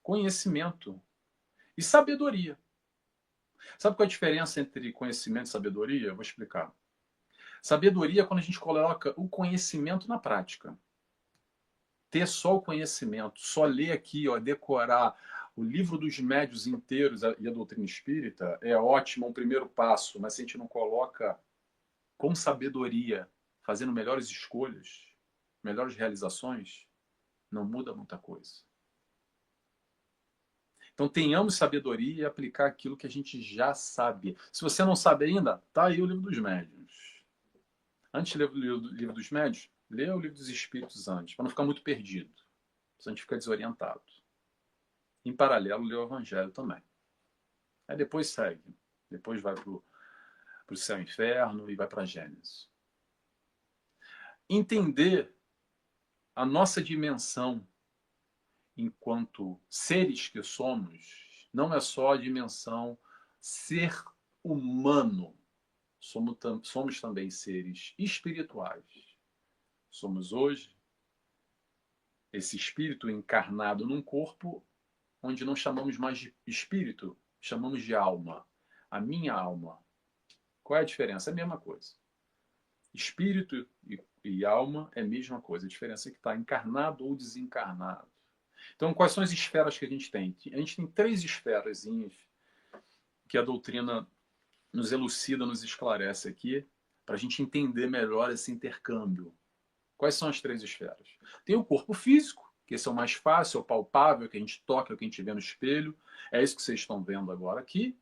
conhecimento e sabedoria. Sabe qual é a diferença entre conhecimento e sabedoria? Eu vou explicar. Sabedoria é quando a gente coloca o conhecimento na prática. Ter só o conhecimento, só ler aqui, ó, decorar o livro dos médiuns inteiros e a doutrina espírita é ótimo, é um primeiro passo, mas se a gente não coloca com sabedoria, fazendo melhores escolhas, melhores realizações, não muda muita coisa. Então tenhamos sabedoria e aplicar aquilo que a gente já sabe. Se você não sabe ainda, tá aí o livro dos médiuns. Antes de ler o livro dos médiuns, lê o livro dos espíritos antes, para não ficar muito perdido. Senão a gente fica desorientado. Em paralelo, lê o evangelho também. Aí depois segue. Depois vai para o céu e inferno e vai para a Gênesis. Entender a nossa dimensão enquanto seres que somos, não é só a dimensão ser humano. Somos também seres espirituais. Somos hoje esse espírito encarnado num corpo onde não chamamos mais de espírito, chamamos de alma. A minha alma. Qual é a diferença? É a mesma coisa. Espírito e alma é a mesma coisa. A diferença é que está encarnado ou desencarnado. Então, quais são as esferas que a gente tem? A gente tem 3 esferas que a doutrina nos elucida, nos esclarece aqui, para a gente entender melhor esse intercâmbio. Quais são as 3 esferas? Tem o corpo físico, que esse é o mais fácil, é o palpável, que a gente toca, é o que a gente vê no espelho. É isso que vocês estão vendo agora aqui.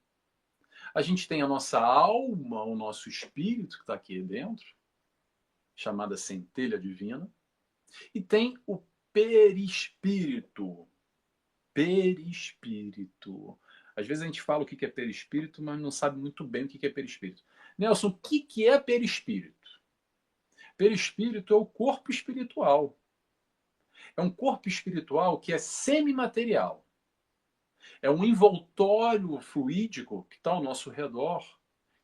A gente tem a nossa alma, o nosso espírito, que está aqui dentro, chamada centelha divina. E tem o perispírito. Perispírito. Às vezes a gente fala o que é perispírito, mas não sabe muito bem o que é perispírito. Nelson, o que é perispírito? Perispírito é o corpo espiritual. É um corpo espiritual que é semimaterial. É um envoltório fluídico que está ao nosso redor,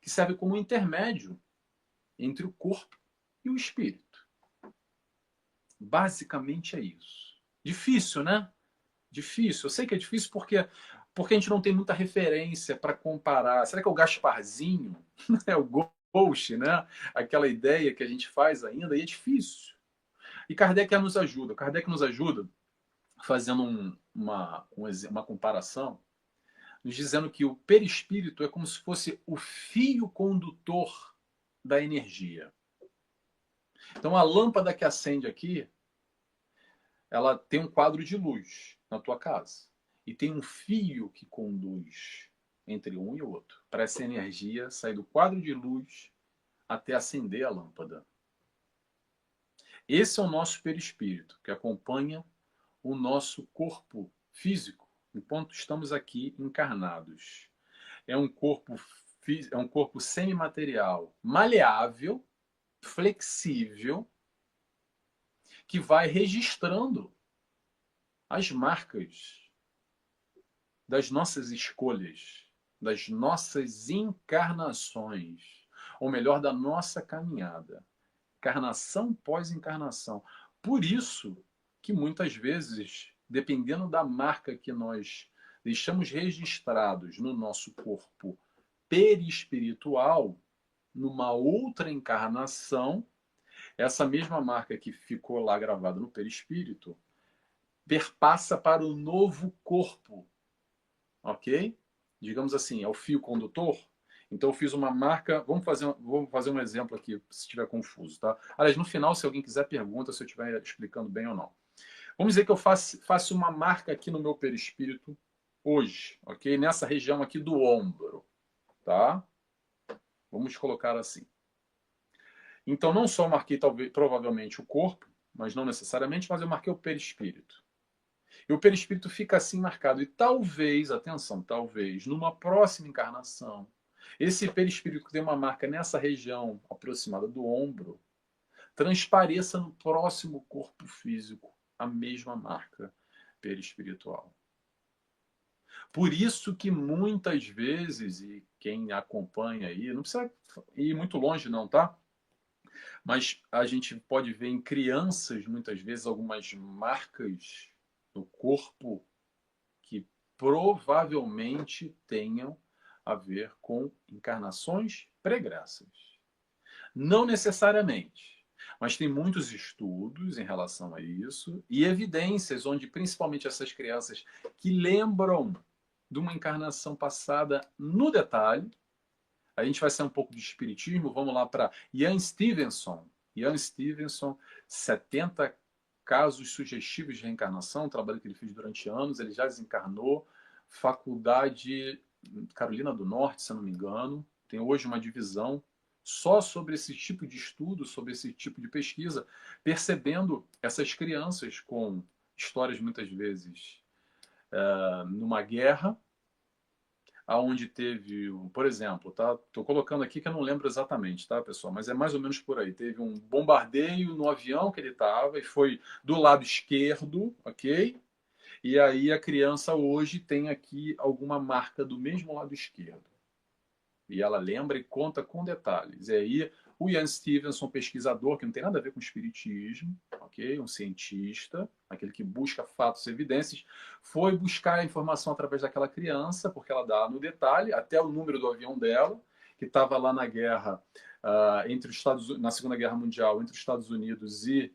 que serve como intermédio entre o corpo e o espírito. Basicamente é isso. Difícil, né? Difícil. Eu sei que é difícil porque a gente não tem muita referência para comparar. Será que é o Gasparzinho? É o Ghost, né? Aquela ideia que a gente faz ainda, e é difícil. E Kardec nos ajuda. Kardec nos ajuda fazendo uma comparação, nos dizendo que o perispírito é como se fosse o fio condutor da energia. Então, a lâmpada que acende aqui, ela tem um quadro de luz na tua casa. E tem um fio que conduz entre um e o outro, para essa energia sair do quadro de luz até acender a lâmpada. Esse é o nosso perispírito, que acompanha o nosso corpo físico, enquanto estamos aqui encarnados. É um corpo semimaterial, maleável, flexível, que vai registrando as marcas das nossas escolhas, das nossas encarnações, ou melhor, da nossa caminhada. Encarnação pós encarnação. Por isso que muitas vezes, dependendo da marca que nós deixamos registrados no nosso corpo perispiritual, numa outra encarnação, essa mesma marca que ficou lá gravada no perispírito perpassa para o novo corpo, ok? Digamos assim, é o fio condutor. Então eu fiz uma marca, vamos fazer um exemplo aqui, se estiver confuso, tá? Aliás, no final, se alguém quiser, pergunta se eu estiver explicando bem ou não. Vamos dizer que eu faço uma marca aqui no meu perispírito hoje, ok? Nessa região aqui do ombro, tá? Vamos colocar assim. Então, não só marquei provavelmente o corpo, mas não necessariamente, mas eu marquei o perispírito. E o perispírito fica assim marcado. E talvez, atenção, talvez, numa próxima encarnação, esse perispírito que tem uma marca nessa região aproximada do ombro, transpareça no próximo corpo físico a mesma marca perispiritual. Por isso que muitas vezes, e quem acompanha aí, não precisa ir muito longe não, tá? Mas a gente pode ver em crianças, muitas vezes, algumas marcas no corpo que provavelmente tenham a ver com encarnações pregressas. Não necessariamente, mas tem muitos estudos em relação a isso e evidências onde, principalmente essas crianças que lembram de uma encarnação passada no detalhe. A gente vai sair um pouco de espiritismo, vamos lá para Ian Stevenson. Ian Stevenson, 70 casos sugestivos de reencarnação, um trabalho que ele fez durante anos, ele já desencarnou, Faculdade Carolina do Norte, se eu não me engano, tem hoje uma divisão só sobre esse tipo de estudo, sobre esse tipo de pesquisa, percebendo essas crianças com histórias muitas vezes numa guerra, aonde teve, por exemplo, tá? Tô colocando aqui que eu não lembro exatamente, tá, pessoal? Mas é mais ou menos por aí. Teve um bombardeio no avião que ele estava e foi do lado esquerdo, ok? E aí a criança hoje tem aqui alguma marca do mesmo lado esquerdo. E ela lembra e conta com detalhes. E aí o Ian Stevenson, pesquisador, que não tem nada a ver com espiritismo, ok? Um cientista, aquele que busca fatos e evidências, foi buscar a informação através daquela criança, porque ela dá no detalhe, até o número do avião dela, que estava lá na guerra, na Segunda Guerra Mundial, entre os Estados Unidos e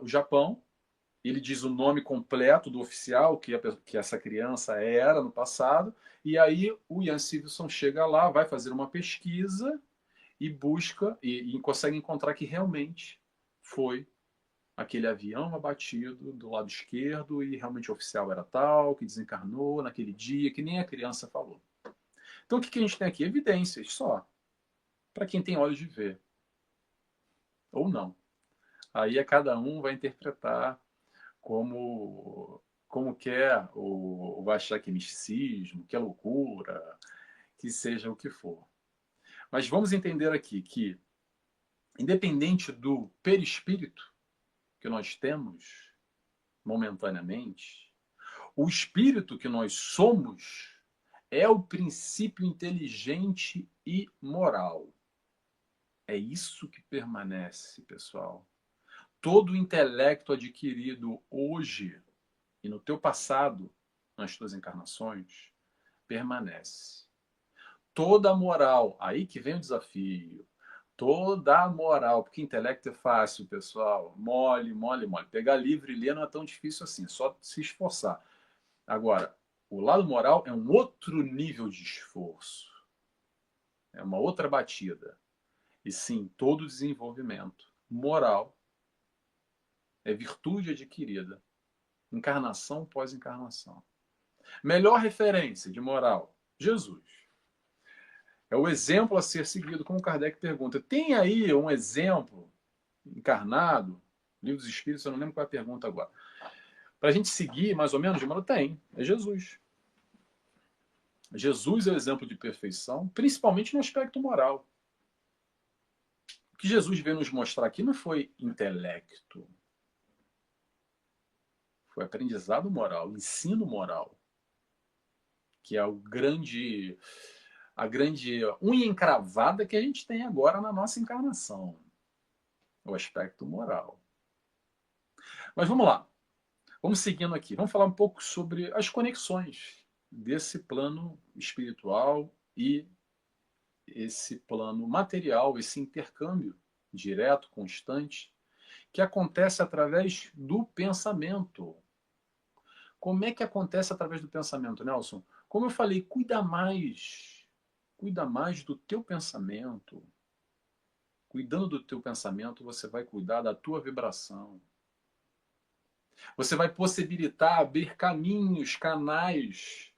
o Japão. ele diz o nome completo do oficial que essa criança era no passado, e aí o Ian Stevenson chega lá, vai fazer uma pesquisa e busca, e consegue encontrar que realmente foi aquele avião abatido do lado esquerdo e realmente o oficial era tal, que desencarnou naquele dia, que nem a criança falou. Então o que a gente tem aqui? Evidências só, para quem tem olhos de ver. Ou não. Aí cada um vai interpretar como quer, ou vai achar que é misticismo, que é loucura, que seja o que for. Mas vamos entender aqui que, independente do perispírito que nós temos momentaneamente, o espírito que nós somos é o princípio inteligente e moral. É isso que permanece, pessoal. Todo o intelecto adquirido hoje e no teu passado, nas tuas encarnações, permanece. Toda a moral, aí que vem o desafio, toda a moral, porque intelecto é fácil, pessoal, mole, mole, mole. Pegar livro e ler não é tão difícil assim, é só se esforçar. Agora, o lado moral é um outro nível de esforço, é uma outra batida. E sim, todo desenvolvimento moral é virtude adquirida, encarnação pós encarnação. Melhor referência de moral, Jesus. É o exemplo a ser seguido, como Kardec pergunta. Tem aí um exemplo encarnado, Livro dos Espíritos, eu não lembro qual é a pergunta agora. Para a gente seguir, mais ou menos, de modo tem, é Jesus. Jesus é o exemplo de perfeição, principalmente no aspecto moral. O que Jesus veio nos mostrar aqui não foi intelecto, foi aprendizado moral, ensino moral, que é a grande unha encravada que a gente tem agora na nossa encarnação, o aspecto moral. Mas vamos lá, vamos seguindo aqui, vamos falar um pouco sobre as conexões desse plano espiritual e esse plano material, esse intercâmbio direto, constante, que acontece através do pensamento. Como é que acontece através do pensamento, Nelson? Como eu falei, cuida mais do teu pensamento. Cuidando do teu pensamento, você vai cuidar da tua vibração. Você vai possibilitar abrir caminhos, canais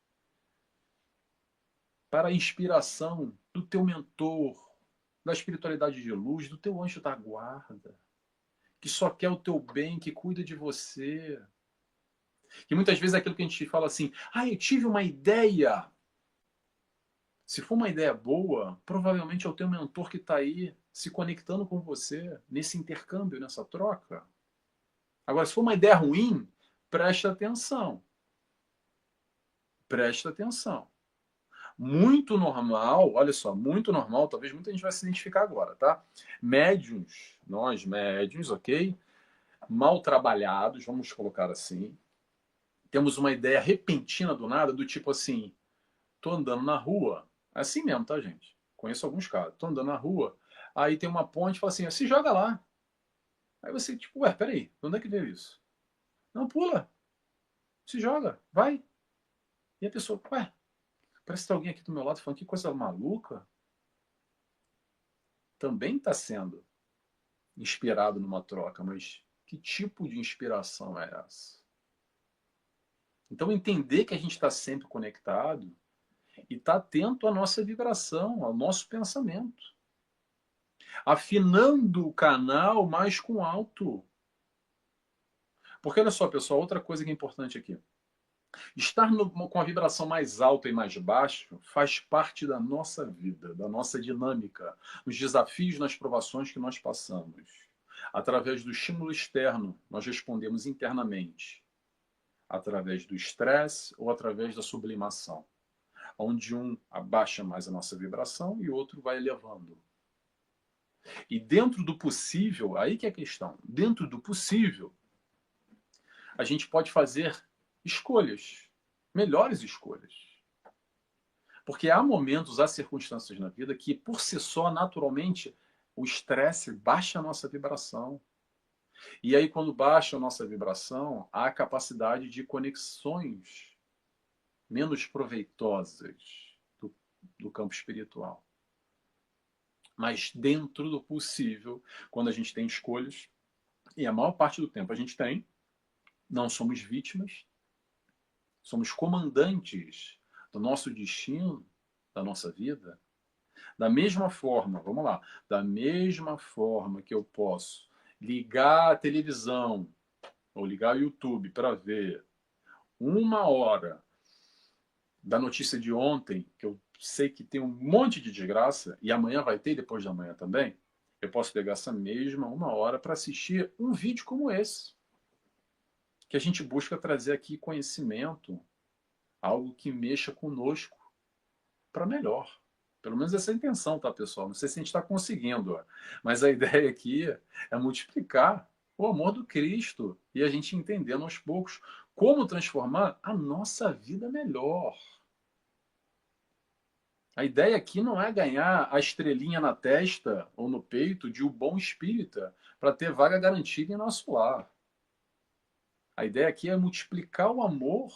para a inspiração do teu mentor, da espiritualidade de luz, do teu anjo da guarda, que só quer o teu bem, que cuida de você. E muitas vezes é aquilo que a gente fala assim, eu tive uma ideia. Se for uma ideia boa, provavelmente é o teu mentor que está aí se conectando com você nesse intercâmbio, nessa troca. Agora, se for uma ideia ruim, presta atenção. Presta atenção. Muito normal, olha só, muito normal, talvez muita gente vai se identificar agora, tá? Médiuns, nós médiuns, ok? Mal trabalhados, vamos colocar assim. Temos uma ideia repentina do nada, do tipo assim, tô andando na rua, assim mesmo, tá, gente? Conheço alguns casos. Tô andando na rua, aí tem uma ponte e fala assim, se joga lá. Aí você, tipo, peraí, de onde é que veio isso? Não, pula. Se joga, vai. E a pessoa, parece que tem alguém aqui do meu lado falando que coisa maluca. Também está sendo inspirado numa troca, mas que tipo de inspiração é essa? Então, entender que a gente está sempre conectado e está atento à nossa vibração, ao nosso pensamento. Afinando o canal mais com alto. Porque olha só, pessoal, outra coisa que é importante aqui. Estar com a vibração mais alta e mais baixa faz parte da nossa vida, da nossa dinâmica, nos desafios, nas provações que nós passamos. Através do estímulo externo, nós respondemos internamente. Através do estresse ou através da sublimação. Onde um abaixa mais a nossa vibração e o outro vai elevando. E dentro do possível, aí que é a questão, dentro do possível, a gente pode fazer escolhas, melhores escolhas. Porque há momentos, há circunstâncias na vida que, por si só, naturalmente, o estresse baixa a nossa vibração. E aí, quando baixa a nossa vibração, há a capacidade de conexões menos proveitosas do campo espiritual. Mas dentro do possível, quando a gente tem escolhas, e a maior parte do tempo a gente tem, não somos vítimas, somos comandantes do nosso destino, da nossa vida. Da mesma forma, vamos lá, da mesma forma que eu posso ligar a televisão ou ligar o YouTube para ver 1 hora da notícia de ontem, que eu sei que tem um monte de desgraça, e amanhã vai ter, e depois de amanhã também, eu posso pegar essa mesma 1 hora para assistir um vídeo como esse, que a gente busca trazer aqui conhecimento, algo que mexa conosco para melhor. Pelo menos essa é a intenção, tá, pessoal? Não sei se a gente está conseguindo, mas a ideia aqui é multiplicar o amor do Cristo e a gente entendendo aos poucos como transformar a nossa vida melhor. A ideia aqui não é ganhar a estrelinha na testa ou no peito de um bom espírita para ter vaga garantida em nosso lar. A ideia aqui é multiplicar o amor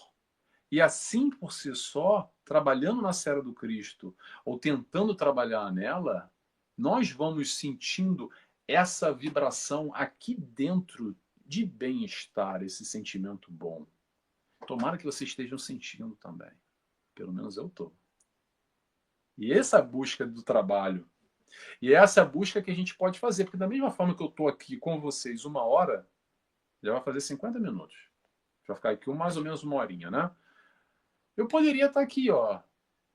e assim por si só, trabalhando na seara do Cristo ou tentando trabalhar nela, nós vamos sentindo essa vibração aqui dentro de bem-estar, esse sentimento bom. Tomara que vocês estejam sentindo também. Pelo menos eu estou. E essa busca do trabalho, e essa busca que a gente pode fazer, porque da mesma forma que eu estou aqui com vocês 1 hora, já vai fazer 50 minutos. Já vai ficar aqui mais ou menos 1 horinha, né? Eu poderia estar aqui, ó,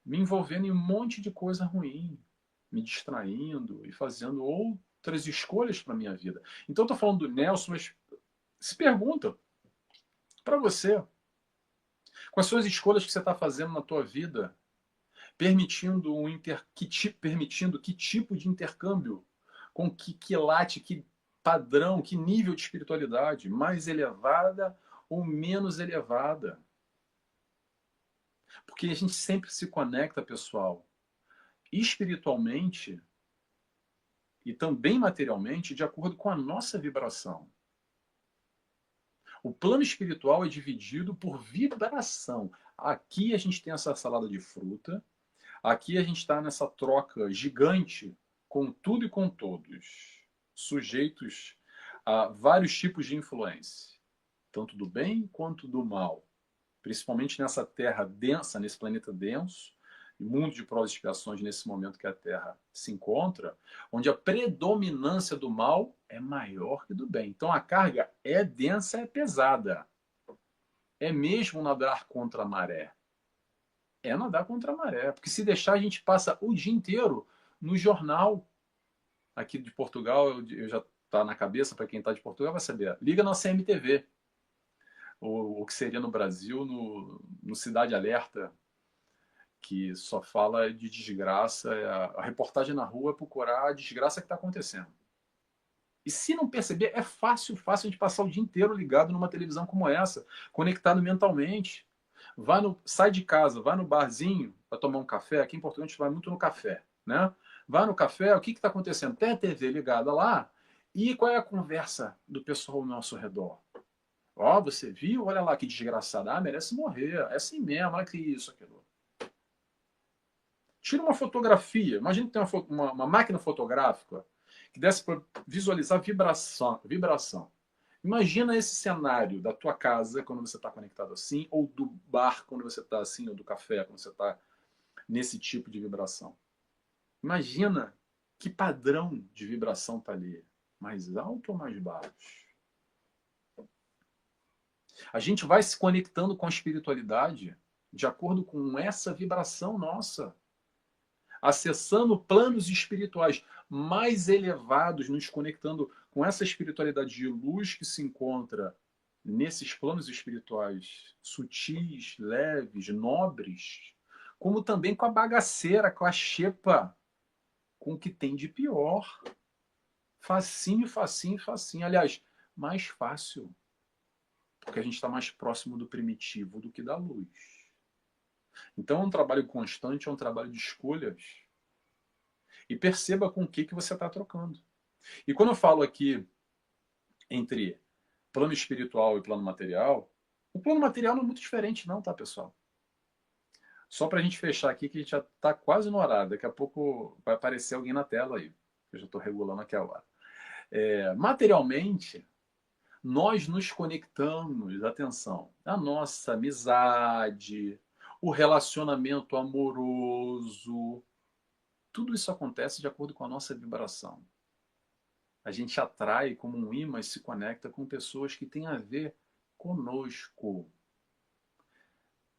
me envolvendo em um monte de coisa ruim, me distraindo e fazendo outras escolhas para minha vida. Então, estou falando do Nelson, mas se pergunta para você, com as suas escolhas que você está fazendo na tua vida, permitindo que tipo de intercâmbio, com que quilate, que padrão, que nível de espiritualidade, mais elevada ou menos elevada. Porque a gente sempre se conecta, pessoal, espiritualmente e também materialmente de acordo com a nossa vibração. O plano espiritual é dividido por vibração. Aqui a gente tem essa salada de fruta, aqui a gente está nessa troca gigante com tudo e com todos, sujeitos a vários tipos de influência, tanto do bem quanto do mal. Principalmente nessa terra densa, nesse planeta denso, mundo de provas e expiações nesse momento que a Terra se encontra, onde a predominância do mal é maior que do bem. Então a carga é densa, é pesada. É mesmo nadar contra a maré. É nadar contra a maré, porque se deixar a gente passa o dia inteiro no jornal aqui de Portugal, eu já está na cabeça para quem está de Portugal vai saber. Liga na CMTV, o que seria no Brasil no Cidade Alerta, que só fala de desgraça. A reportagem na rua é procurar a desgraça que está acontecendo. E se não perceber, é fácil a gente passar o dia inteiro ligado numa televisão como essa, conectado mentalmente. Sai de casa, vai no barzinho para tomar um café. Aqui em Portugal a gente vai muito no café, né? Vai no café, o que está acontecendo? Tem a TV ligada lá, e qual é a conversa do pessoal ao nosso redor? Ó, você viu? Olha lá que desgraçada. Ah, merece morrer. É assim mesmo, olha que isso, aquilo. Tira uma fotografia. Imagina que tem uma máquina fotográfica que desse para visualizar vibração. Imagina esse cenário da tua casa quando você está conectado assim, ou do bar quando você está assim, ou do café quando você está nesse tipo de vibração. Imagina que padrão de vibração está ali. Mais alto ou mais baixo? A gente vai se conectando com a espiritualidade de acordo com essa vibração nossa, acessando planos espirituais mais elevados, nos conectando com essa espiritualidade de luz que se encontra nesses planos espirituais sutis, leves, nobres, como também com a bagaceira, com a xepa, com o que tem de pior. Facinho, facinho, facinho. Aliás, mais fácil, porque a gente está mais próximo do primitivo do que da luz. Então é um trabalho constante, é um trabalho de escolhas. E perceba com o que você está trocando. E quando eu falo aqui entre plano espiritual e plano material, o plano material não é muito diferente não, tá, pessoal? Só para a gente fechar aqui, que a gente já está quase no horário. Daqui a pouco vai aparecer alguém na tela aí. Eu já estou regulando aqui a hora. Materialmente, nós nos conectamos, atenção, a nossa amizade, o relacionamento amoroso, tudo isso acontece de acordo com a nossa vibração. A gente atrai como um imã e se conecta com pessoas que têm a ver conosco.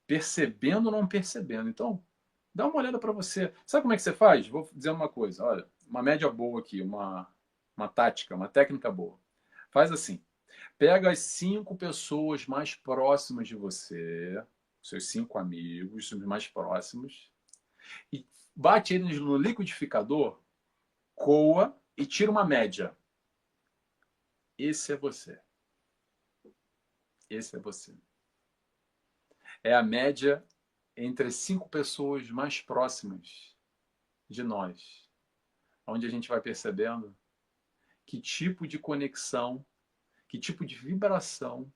Percebendo ou não percebendo. Então, dá uma olhada para você. Sabe como é que você faz? Vou dizer uma coisa. Olha, uma média boa aqui, uma tática, uma técnica boa. Faz assim. Pega as 5 pessoas mais próximas de você, seus 5 amigos, os mais próximos, e bate eles no liquidificador, coa e tira uma média. Esse é você. Esse é você. É a média entre as 5 pessoas mais próximas de nós, onde a gente vai percebendo que tipo de conexão, que tipo de vibração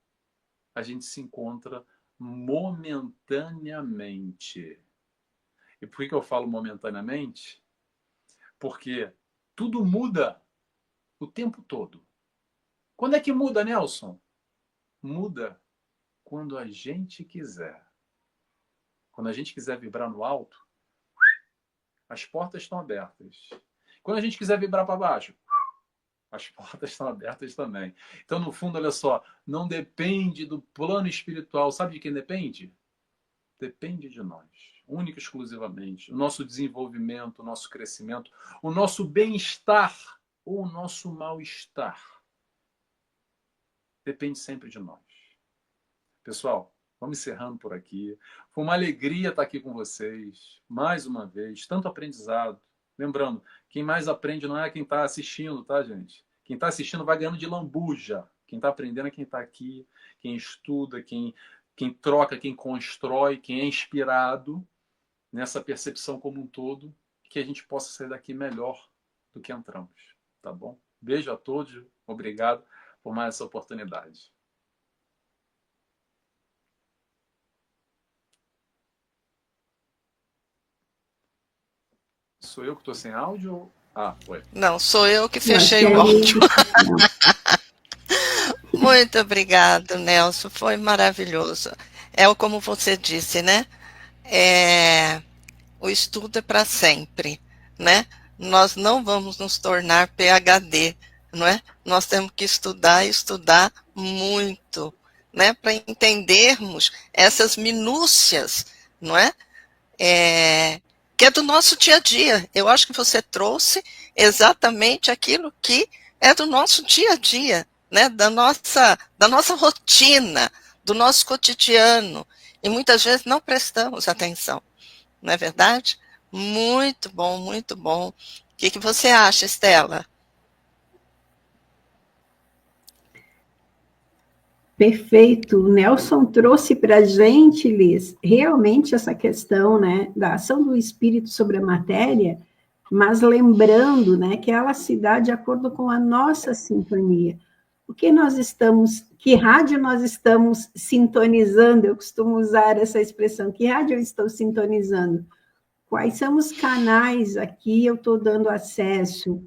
a gente se encontra momentaneamente. E por que eu falo momentaneamente? Porque tudo muda o tempo todo. Quando é que muda, Nelson? Muda quando a gente quiser. Quando a gente quiser vibrar no alto, as portas estão abertas. Quando a gente quiser vibrar para baixo, as portas estão abertas também. Então, no fundo, olha só, não depende do plano espiritual. Sabe de quem depende? Depende de nós, única e exclusivamente. O nosso desenvolvimento, o nosso crescimento, o nosso bem-estar ou o nosso mal-estar. Depende sempre de nós. Pessoal, vamos encerrando por aqui. Foi uma alegria estar aqui com vocês, mais uma vez. Tanto aprendizado. Lembrando, quem mais aprende não é quem está assistindo, tá, gente? Quem está assistindo vai ganhando de lambuja. Quem está aprendendo é quem está aqui, quem estuda, quem troca, quem constrói, quem é inspirado nessa percepção como um todo, que a gente possa sair daqui melhor do que entramos, tá bom? Beijo a todos, obrigado por mais essa oportunidade. Sou eu que estou sem áudio? Ah, foi. Não, sou eu que fechei o áudio. Muito obrigado, Nelson. Foi maravilhoso. É como você disse, né? O estudo é para sempre, né? Nós não vamos nos tornar PhD, não é? Nós temos que estudar e estudar muito, né? Para entendermos essas minúcias, não é? Que é do nosso dia a dia. Eu acho que você trouxe exatamente aquilo que é do nosso dia a dia, né? Da nossa rotina, do nosso cotidiano. E muitas vezes não prestamos atenção. Não é verdade? Muito bom, muito bom. O que você acha, Estela? Perfeito. O Nelson trouxe para a gente, Liz, realmente essa questão, né, da ação do espírito sobre a matéria, mas lembrando, né, que ela se dá de acordo com a nossa sintonia. O que nós estamos, que rádio nós estamos sintonizando? Eu costumo usar essa expressão, que rádio eu estou sintonizando? Quais são os canais aqui eu estou dando acesso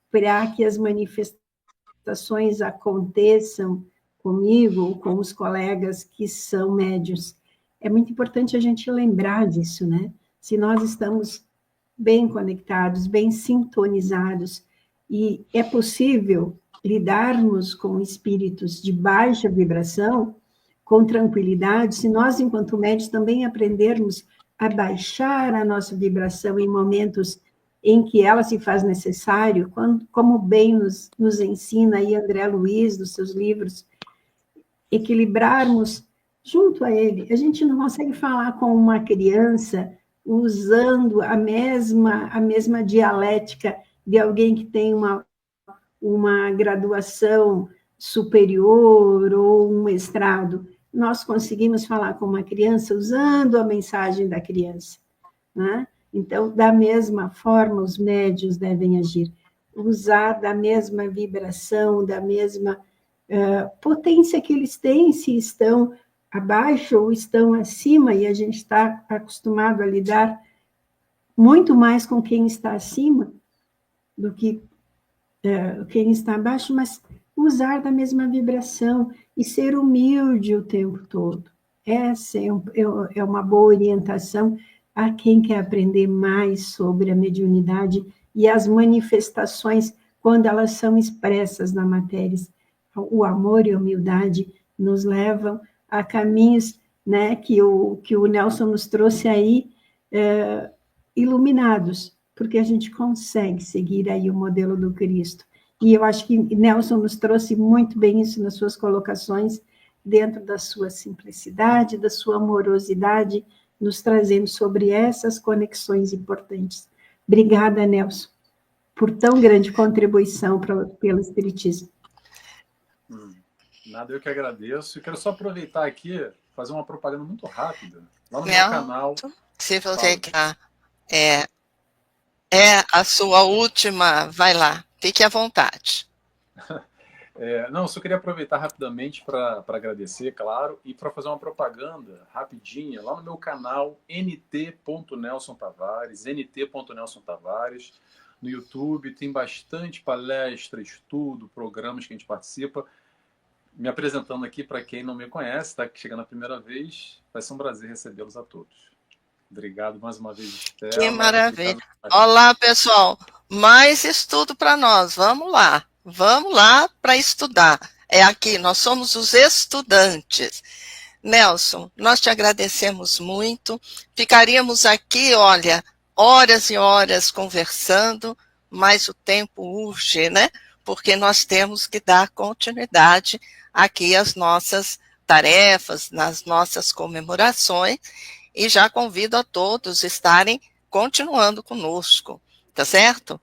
para que as manifestações aconteçam comigo ou com os colegas que são médios? É muito importante a gente lembrar disso, né? Se nós estamos bem conectados, bem sintonizados, e é possível lidarmos com espíritos de baixa vibração com tranquilidade, se nós, enquanto médios, também aprendermos a baixar a nossa vibração em momentos em que ela se faz necessário, como bem nos ensina aí André Luiz, nos seus livros, equilibrarmos junto a ele. A gente não consegue falar com uma criança usando a mesma dialética de alguém que tem uma graduação superior ou um mestrado. Nós conseguimos falar com uma criança usando a mensagem da criança, né? Então, da mesma forma, os médios devem agir. usar da mesma vibração, da mesma potência que eles têm, se estão abaixo ou estão acima, e a gente está acostumado a lidar muito mais com quem está acima do que quem está abaixo, mas usar da mesma vibração e ser humilde o tempo todo. Essa é uma boa orientação a quem quer aprender mais sobre a mediunidade e as manifestações quando elas são expressas na matéria. O amor e a humildade nos levam a caminhos, né, que o Nelson nos trouxe aí, iluminados, porque a gente consegue seguir aí o modelo do Cristo. E eu acho que Nelson nos trouxe muito bem isso nas suas colocações, dentro da sua simplicidade, da sua amorosidade, nos trazendo sobre essas conexões importantes. Obrigada, Nelson, por tão grande contribuição pelo Espiritismo. Nada, eu que agradeço. E quero só aproveitar aqui, fazer uma propaganda muito rápida. Lá no meu canal. Se você quer, é a sua última, vai lá, fique à vontade. Não, só queria aproveitar rapidamente para agradecer, claro, e para fazer uma propaganda rapidinha lá no meu canal nt.Nelson Tavares, nt.Nelson Tavares. No YouTube tem bastante palestra, estudo, programas que a gente participa. Me apresentando aqui para quem não me conhece, está chegando a primeira vez, vai ser um prazer recebê-los a todos. Obrigado mais uma vez, Estela. Que maravilha. Olá, pessoal. Mais estudo para nós. Vamos lá para estudar. É aqui, nós somos os estudantes. Nelson, nós te agradecemos muito. Ficaríamos aqui, olha, horas e horas conversando, mas o tempo urge, né? Porque nós temos que dar continuidade aqui às nossas tarefas, nas nossas comemorações, e já convido a todos a estarem continuando conosco, tá certo?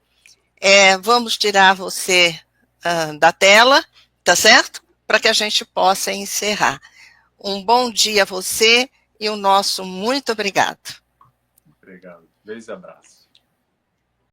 Vamos tirar você da tela, tá certo? Para que a gente possa encerrar. Um bom dia a você e o nosso muito obrigado. Obrigado. Beijo e abraço.